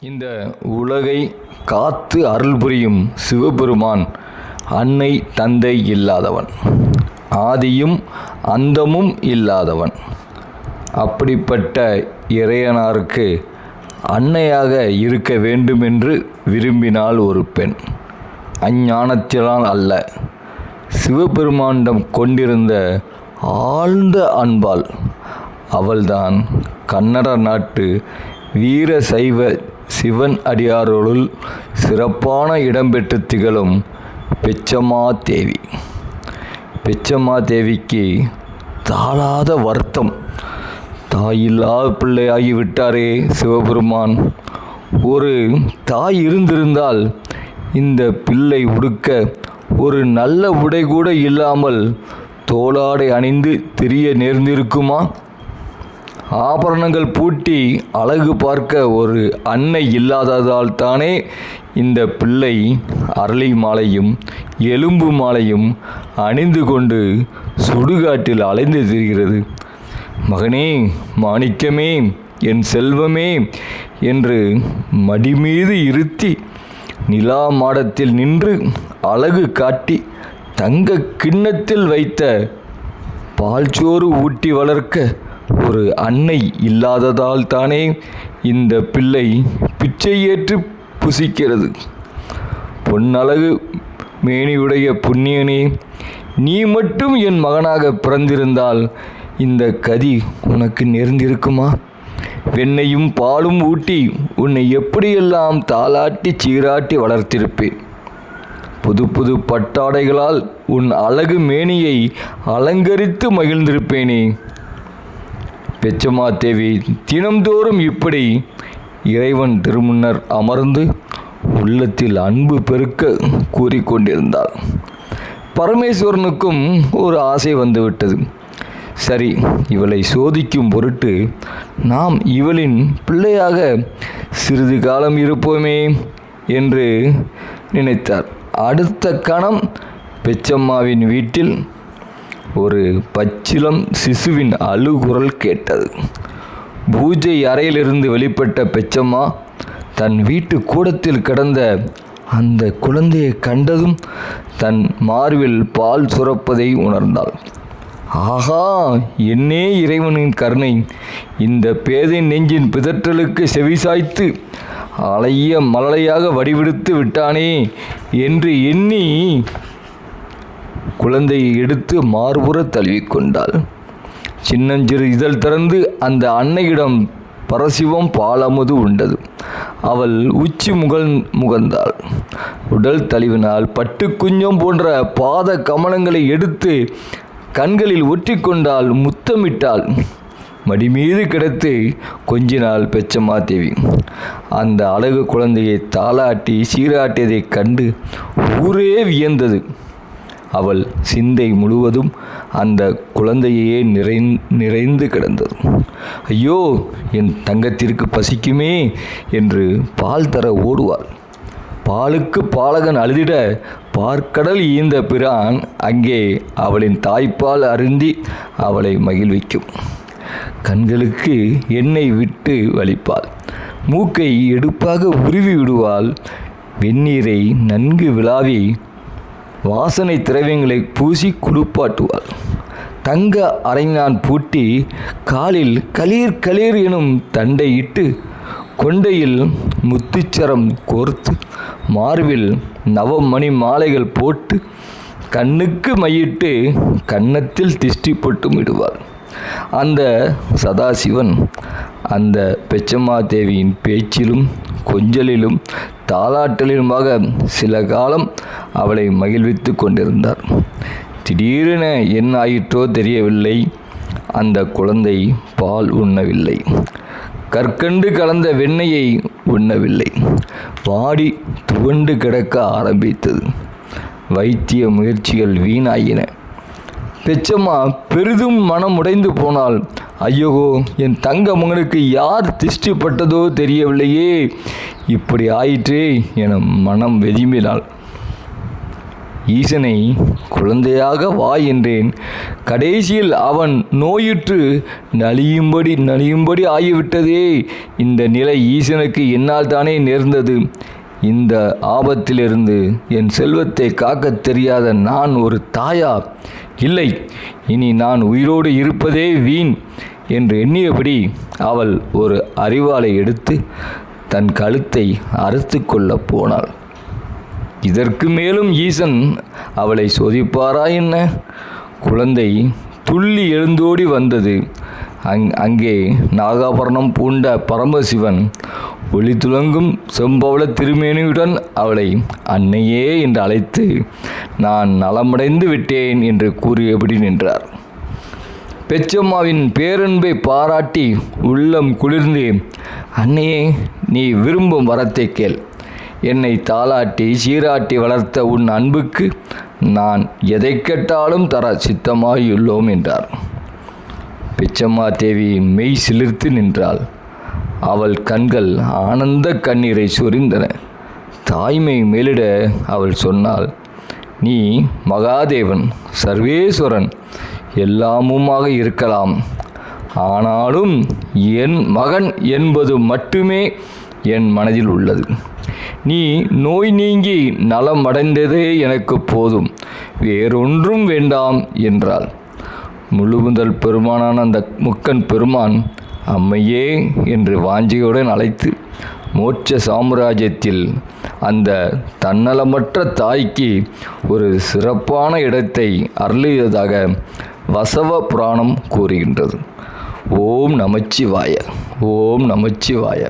இந்த உலகை காத்து அருள் புரியும் சிவபெருமான் அன்னை தந்தை இல்லாதவன், ஆதியும் அந்தமும் இல்லாதவன். அப்படிப்பட்ட இறையனாருக்கு அன்னையாக இருக்க வேண்டுமென்று விரும்பினாள் ஒரு பெண். அஞ்ஞானத்தினால் அல்ல, சிவபெருமானிடம் கொண்டிருந்த ஆழ்ந்த அன்பால். அவள்தான் கன்னட நாட்டு வீர சைவ சிவன் அடியார்களுள் சிறப்பான இடம்பெற்று திகழும் பெச்சம்மா தேவி. பெச்சம்மா தேவிக்கு தாளாத வருத்தம். தாயில்லாத பிள்ளையாகிவிட்டாரே சிவபெருமான். ஒரு தாய் இருந்திருந்தால் இந்த பிள்ளை உடுக்க ஒரு நல்ல உடை கூட இல்லாமல் தோளாடை அணிந்து திரிய நேர்ந்திருக்குமா? ஆபரணங்கள் பூட்டி அழகு பார்க்க ஒரு அன்னை இல்லாததால் தானே இந்த பிள்ளை அரளி மாலையும் எலும்பு மாலையும் அணிந்து கொண்டு சுடுகாட்டில் அலைந்து திரிகிறது. மகனே, மாணிக்கமே, என் செல்வமே என்று மடிமீது இருத்தி நிலா மாடத்தில் நின்று அழகு காட்டி தங்க கிண்ணத்தில் வைத்த பால்சோறு ஊட்டி வளர்க்க ஒரு அன்னை இல்லாததால் தானே இந்த பிள்ளை பிச்சை ஏற்று புசிக்கிறது. பொன்னழகு மேனியுடைய புண்ணியனே, நீ மட்டும் என் மகனாக பிறந்திருந்தால் இந்த கதி உனக்கு நேர்ந்திருக்குமா? வெண்ணையும் பாலும் ஊட்டி உன்னை எப்படியெல்லாம் தாளாட்டி சீராட்டி வளர்த்திருப்பேன். புது புது பட்டாடைகளால் உன் அழகு மேனியை அலங்கரித்து மகிழ்ந்திருப்பேனே. பெச்சம்மா தேவி தினம்தோறும் இப்படி இறைவன் திருமுன்னர் அமர்ந்து உள்ளத்தில் அன்பு பெருக்க கூறிக்கொண்டிருந்தாள். பரமேஸ்வரனுக்கும் ஒரு ஆசை வந்துவிட்டது. சரி, இவளை சோதிக்கும் பொருட்டு நாம் இவளின் பிள்ளையாக சிறிது காலம் இருப்போமே என்று நினைத்தார். அடுத்த கணம் பெச்சம்மாவின் வீட்டில் ஒரு பச்சிளம் சிசுவின் அழுகுரல் கேட்டது. பூஜை அறையிலிருந்து வெளிப்பட்ட பெச்சம்மா தன் வீட்டு கூடத்தில் கிடந்த அந்த குழந்தையை கண்டதும் தன் மார்பில் பால் சுரப்பதை உணர்ந்தாள். ஆகா, என்னே இறைவனின் கருணை! இந்த பேதை நெஞ்சின் பிதற்றலுக்கு செவிசாய்த்து அலைய மலலையாக வடிவெடுத்து விட்டானே என்று எண்ணி குழந்தையை எடுத்து மார்புற தழுவிக்கொண்டாள். சின்னஞ்சிறு இதழ் திறந்து அந்த அன்னையிடம் பரசிவம் பாலமுது உண்டது. அவள் உச்சி முகர்ந்தாள். உடல் தழுவினால் பட்டு குஞ்சம் போன்ற பாத கமலங்களை எடுத்து கண்களில் ஒற்றிக்கொண்டால் முத்தமிட்டாள். மடிமீது கிடத்து கொஞ்சினாள் பெச்சம்மா தேவி. அந்த அழகு குழந்தையை தாளாட்டி சீராட்டியதைக் கண்டு ஊரே வியந்தது. அவள் சிந்தை முழுவதும் அந்த குழந்தையே நிறைந்து கிடந்தது. ஐயோ, என் தங்கத்திற்கு பசிக்குமே என்று பால் தர ஓடுவாள். பாலுக்கு பாலகன் அழுதிட பார்க்கடல் ஈந்த பிரான் அங்கே அவளின் தாய்ப்பால் அருந்தி அவளை மகிழ்விக்கும். கண்களுக்கு எண்ணெய் விட்டு வலிப்பாள். மூக்கை எடுப்பாக உருவி விடுவாள். வெந்நீரை நன்கு விளாவி வாசனை திரவியங்களை பூசி குளிப்பாட்டுவாள். தங்க அரைஞான் பூட்டி காலில் களீர் களீர் எனும் தண்டையிட்டு கொண்டையில் முத்துச்சரம் கோர்த்து மார்பில் நவமணி மாலைகள் போட்டு கண்ணுக்கு மையிட்டு கன்னத்தில் திஷ்டி போட்டும் இடுவாள். அந்த சதாசிவன் அந்த பெச்சம்மா தேவியின் பேச்சிலும் கொஞ்சலிலும் தாளாட்டலிலுமாக சில காலம் அவளை மகிழ்வித்து கொண்டிருந்தார். திடீரென என்ன ஆயிற்றோ தெரியவில்லை. அந்த குழந்தை பால் உண்ணவில்லை. கற்கண்டு கலந்த வெண்ணெயை உண்ணவில்லை. வாடி துவண்டு கிடக்க ஆரம்பித்தது. வைத்திய முயற்சிகள் வீணாயின. பெச்சம்மா பெரிதும் மனம் உடைந்து போனாள். ஐயோ, என் தங்க மகனுக்கு யார் திஷ்டிப்பட்டதோ தெரியவில்லையே, இப்படி ஆயிற்றே என மனம் வெதும்பினாள். ஈசனை குழந்தையாக வா என்றேன். கடைசியில் அவன் நோயுற்று நலியும்படி ஆகிவிட்டதே. இந்த நிலை ஈசனுக்கு என்னால் தானே நேர்ந்தது. இந்த ஆபத்திலிருந்து என் செல்வத்தை காக்கத் தெரியாத நான் ஒரு தாயா? இல்லை, இனி நான் உயிரோடு இருப்பதே வீண் என்று எண்ணியபடி அவள் ஒரு அரிவாளை எடுத்து தன் கழுத்தை அறுத்து கொள்ளப் போனாள். இதற்கு மேலும் ஈசன் அவளை சோதிப்பாரா என்ன? குழந்தை துள்ளி எழுந்தோடி வந்தது. அங்கே நாகாபரணம் பூண்ட பரமசிவன் ஒளி துலங்கும் செம்பவள திருமேனியுடன் அவளை அன்னையே என்று அழைத்து, நான் நலமடைந்து விட்டேன் என்று கூறியபடி நின்றார். பெச்சம்மாவின் பேரன்பை பாராட்டி உள்ளம் குளிர்ந்து, அன்னையே, நீ விரும்பும் வரத்தை கேள். என்னை தாளாட்டி சீராட்டி வளர்த்த உன் அன்புக்கு நான் எதை கேட்டாலும் தர சித்தமாயுள்ளோம் என்றார். பிச்சம்மா தேவி மெய் சிலிர்த்து நின்றாள். அவள் கண்கள் ஆனந்த கண்ணீரை சொரிந்தன. தாய்மை மேலிட அவள் சொன்னாள், நீ மகாதேவன், சர்வேஸ்வரன், எல்லாமுமாக இருக்கலாம். ஆனாலும் என் மகன் என்பது மட்டுமே என் மனதில் உள்ளது. நீ நோய் நீங்கி நலம் அடைந்ததே எனக்கு போதும், வேறொன்றும் வேண்டாம் என்றாள். முழுமுதல் பெருமானான அந்த முக்கன் பெருமான் அம்மையே என்று வாஞ்சியுடன் அழைத்து மோட்ச சாம்ராஜ்யத்தில் அந்த தன்னலமற்ற தாய்க்கு ஒரு சிறப்பான இடத்தை அருளியதாக வசவ புராணம் கூறுகின்றது. ஓம் நமச்சிவாய. ஓம் நமச்சிவாய.